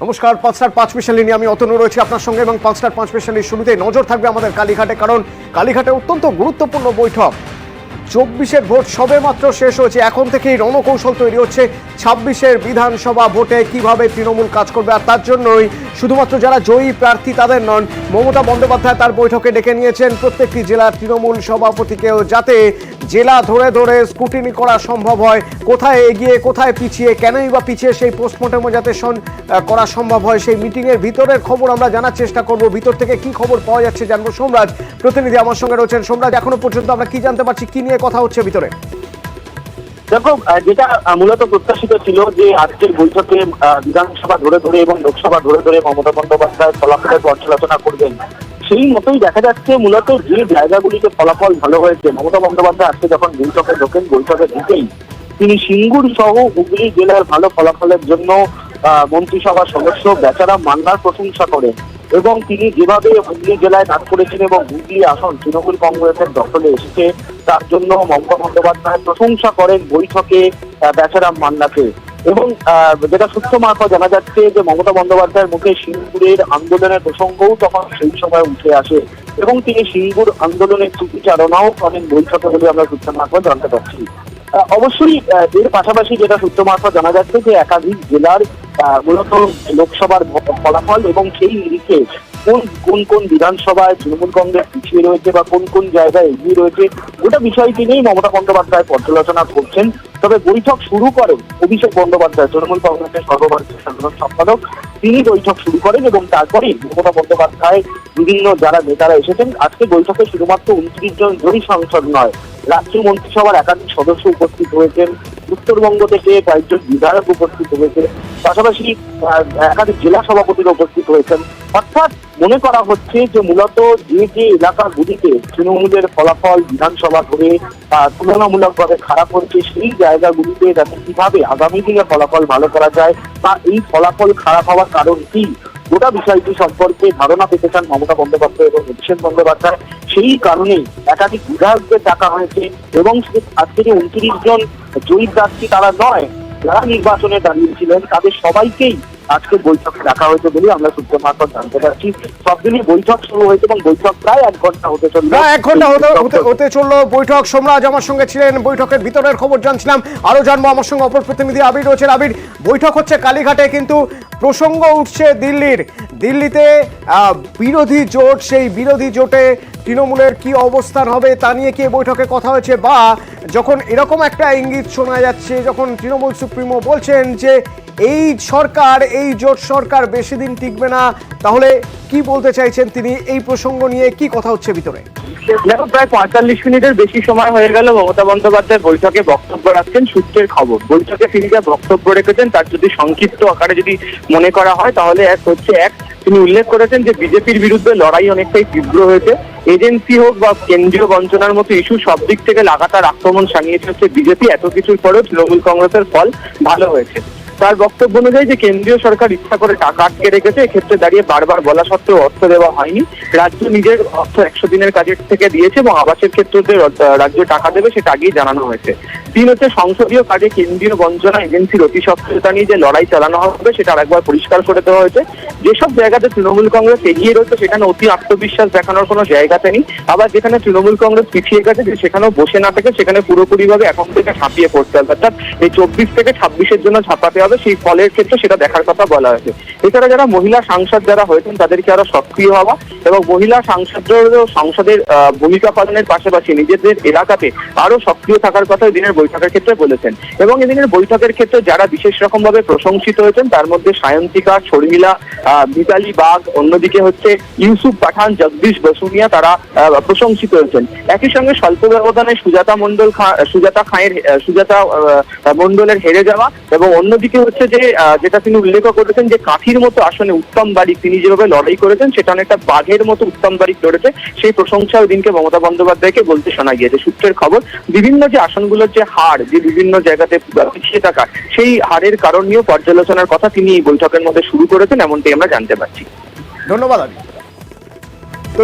নমস্কার, 5 স্পেশালি নিয়ে আমি অতনু রয়েছি আপনার সঙ্গে এবং 5 স্পেশালির শুরুতে নজর থাকবে আমাদের কালীঘাটে, কারণ কালীঘাটে অত্যন্ত গুরুত্বপূর্ণ বৈঠক। 24-এর ভোট সবে মাত্র শেষ হয়েছে, এখন থেকেই রণকৌশল তৈরি হচ্ছে 26-এর বিধানসভা ভোটে কিভাবে তৃণমূল কাজ করবে। আর তার জন্যই শুধুমাত্র যারা জয়ী প্রার্থী তাদের নন, মমতা বন্দ্যোপাধ্যায় তার বৈঠকে ডেকে নিয়েছেন প্রত্যেকটি জেলার তৃণমূল সভাপতিকেও, যাতে জেলা ধরে ধরে স্ক্রুটিনি করা সম্ভব হয়, কোথায় এগিয়ে কোথায় পিছিয়ে, কেনই বা পিছিয়ে, সেই পোস্টমর্টেমও যাতে করা সম্ভব হয়। সেই মিটিংয়ের ভিতরের খবর আমরা জানার চেষ্টা করব, ভিতর থেকে কি খবর পাওয়া যাচ্ছে জানবো। সোমরাজ প্রতিনিধি আমার সঙ্গে রয়েছেন। সোমরাজ, এখনো পর্যন্ত আমরা কি জানতে পারছি, কি নিয়ে কথা হচ্ছে ভিতরে? দেখো, যেটা মূলত প্রত্যাশিত ছিল যে আজকের বৈঠকে বিধানসভা ধরে ধরে এবং লোকসভা ধরে ধরে মমতা বন্দ্যোপাধ্যায় ফলাফলের পর্যালোচনা করবেন, সেই মতোই দেখা যাচ্ছে। মূলত যে জায়গাগুলিতে ফলাফল ভালো হয়েছে, মমতা বন্দ্যোপাধ্যায় আজকে যখন বৈঠকে ঢোকেন, বৈঠকে ঢুকেই তিনি সিঙ্গুর সহ হুগলি জেলার ভালো ফলাফলের জন্য মন্ত্রিসভার সদস্য বেচারাম মান্নার প্রশংসা করেন এবং তিনি যেভাবে হুগলি জেলায় কাজ করেছেন এবং হুগলি আসন তৃণমূল কংগ্রেসের দখলে এসেছে তার জন্য মমতা বন্দ্যোপাধ্যায় প্রশংসা করেন বৈঠকে বেচারাম মান্নাকে। এবং যেটা সূত্র মারফত জানা যাচ্ছে যে মমতা বন্দ্যোপাধ্যায়ের মুখে সিঙ্গুরের আন্দোলনের প্রসঙ্গও তখন সেই সময় উঠে আসে এবং তিনি সিঙ্গুর আন্দোলনের স্মৃতিচারণাও করেন বৈঠকে বলে আমরা সূত্র মারফত জানতে পারছি। অবশ্যই এর পাশাপাশি যেটা সূত্র মারফত জানা যাচ্ছে যে একাধিক জেলার মূলত লোকসভার ফলাফল এবং সেই নিরিখে কোন কোন বিধানসভায় তৃণমূল কংগ্রেস পিছিয়ে রয়েছে বা কোন কোন জায়গায় এগিয়ে রয়েছে, গোটা বিষয়টি নিয়েই মমতা বন্দ্যোপাধ্যায় পর্যালোচনা করছেন। তবে বৈঠক শুরু করেন অভিষেক বন্দ্যোপাধ্যায়, তৃণমূল কংগ্রেসের সর্বভারতীয় সাধারণ সম্পাদক। তিনি বৈঠক শুরু করেন এবং তারপরেই মমতা বন্দ্যোপাধ্যায় বিভিন্ন যারা নেতারা এসেছেন। আজকে বৈঠকে শুধুমাত্র 29 জন জয়ী সাংসদ নয়, রাজ্য মন্ত্রিসভার একাধিক সদস্য উপস্থিত হয়েছেন, উত্তরবঙ্গ থেকে কয়েকজন বিধায়ক উপস্থিত হয়েছে, পাশাপাশি একাধিক জেলা সভাপতিরা উপস্থিত হয়েছেন। অর্থাৎ মনে করা হচ্ছে যে মূলত যে যে এলাকাগুলিতে তৃণমূলের ফলাফল বিধানসভা ধরে তুলনামূলকভাবে খারাপ হচ্ছে, সেই জায়গাগুলিতে যাতে কিভাবে আগামী দিনে ফলাফল ভালো করা যায় বা এই ফলাফল খারাপ হওয়ার কারণ কি, গোটা বিষয়টি সম্পর্কে ধারণা পেতে চান মমতা বন্দ্যোপাধ্যায় এবং অভিষেক বন্দ্যোপাধ্যায়। সেই কারণেই একাধিক বিধায়কদের ডাকা হয়েছে এবং আজকে যে 29 জন জয়ী প্রার্থী তারা নয়, যারা নির্বাচনে দাঁড়িয়েছিলেন তাদের সবাইকেই আজকে বৈঠকে ডাকা হয়েছে বলে আমরা সূত্র মারফত জানতে পারছি। সবদিনই বৈঠক শুরু হয়েছে এবং বৈঠক প্রায় 1 ঘন্টা হতে চললো। 1 ঘন্টা হতে চললো বৈঠক। সোমরাজ আমার সঙ্গে ছিলেন, বৈঠকের ভিতরের খবর জানছিলাম। আরো জানবো, আমার সঙ্গে অপর প্রতিনিধি আবির রয়েছেন। আবির, বৈঠক হচ্ছে কালীঘাটে, কিন্তু প্রসঙ্গ উঠছে দিল্লিতে বিরোধী জোট, সেই বিরোধী জোটে তৃণমূলের কি অবস্থান হবে তা নিয়ে কি বৈঠকে কথা হয়েছে? বা যখন এরকম একটা ইঙ্গিত শোনা যাচ্ছে, যখন তৃণমূল সুপ্রিমো বলছেন যে এই সরকার, এই জোট সরকার বেশি দিন টিকবে না, তাহলে কি বলতে চাইছেন তিনি? এই প্রসঙ্গ নিয়ে কি কথা হচ্ছে ভিতরে? দেখো, প্রায় 45 মিনিটের বেশি সময় হয়ে গেল মমতা বন্দ্যোপাধ্যায় বৈঠকে বক্তব্য রাখছেন। সূত্রের খবর, বৈঠকে তিনি যা বক্তব্য রেখেছেন তার যদি সংক্ষিপ্ত আকারে যদি মনে করা হয় তাহলে তিনি উল্লেখ করেছেন যে বিজেপির বিরুদ্ধে লড়াই অনেকটাই তীব্র হয়েছে। এজেন্সি হোক বা কেন্দ্রীয় বঞ্চনার মতো ইস্যু, সব দিক থেকে লাগাতার আক্রমণ সানিয়েছে হচ্ছে বিজেপি। এত কিছুর পরেও তৃণমূল কংগ্রেসের ফল ভালো হয়েছে। তার বক্তব্য অনুযায়ী যে কেন্দ্রীয় সরকার ইচ্ছা করে টাকা আটকে রেখেছে, এক্ষেত্রে দাঁড়িয়ে বারবার বলা সত্ত্বেও অর্থ দেওয়া হয়নি। রাজ্য নিজের অর্থ 100 দিনের কাজের থেকে দিয়েছে এবং আবাসের ক্ষেত্রে রাজ্য টাকা দেবে সেটা আগেই জানানো হয়েছে। সংসদীয় কাজে কেন্দ্রীয় বঞ্চনা এজেন্সির অতি সক্রিয়তা নিয়ে যে লড়াই চালানো হবে সেটা আরেকবার পরিষ্কার করে দেওয়া হয়েছে। যেসব জায়গাতে তৃণমূল কংগ্রেস এগিয়ে রয়েছে সেখানে অতি আত্মবিশ্বাস দেখানোর কোনো জায়গাতে নেই, আবার যেখানে তৃণমূল কংগ্রেস পিছিয়ে গেছে সেখানেও বসে না থেকে সেখানে পুরোপুরিভাবে এখন থেকে ঝাঁপিয়ে পড়তে হবে। অর্থাৎ এই 24 থেকে 26-এর জন্য ঝাঁপাতে হবে, সেই ফলের ক্ষেত্রে সেটা দেখার কথা বলা হয়েছে। এছাড়া যারা মহিলা সাংসদ যারা হয়েছেন তাদেরকে আরো সক্রিয় হওয়া এবং মহিলা সংসদের ভূমিকা পালনের পাশাপাশি নিজেদের এলাকাতে আরো সক্রিয় থাকার কথা দিনের বৈঠকের ক্ষেত্রে বলেছেন। এবং এদিনের বৈঠকের ক্ষেত্রে যারা বিশেষ রকম ভাবে প্রশংসিত হয়েছেন তার মধ্যে সায়ন্তিকা, শর্মিলা, মিতালি বাগ, অন্যদিকে হচ্ছে ইউসুফ পাঠান, জগদীশ বসুনিয়া, তারা প্রশংসিত হয়েছেন। একই সঙ্গে স্বল্প ব্যবধানে সুজাতা মণ্ডলের হেরে যাওয়া এবং অন্যদিকে হচ্ছে যে যেটা তিনি উল্লেখ করেছেন যে কাঠির মতো আসনে উত্তম বারিক তিনি যেভাবে লড়াই করেছেন সেটা অনেকটা বাঘের মতো উত্তম বারিক লড়েছে, সেই প্রশংসা ওই দিনকে মমতা বন্দ্যোপাধ্যায়কে বলতে শোনা গিয়েছে। সূত্রের খবর, বিভিন্ন যে আসনগুলোর যে হার, যে বিভিন্ন জায়গাতে পিছিয়ে থাকা, সেই হারের কারণ নিয়েও পর্যালোচনার কথা তিনি এই বৈঠকের মধ্যে শুরু করেছেন, এমনটাই আমরা জানতে পারছি। ধন্যবাদ। তো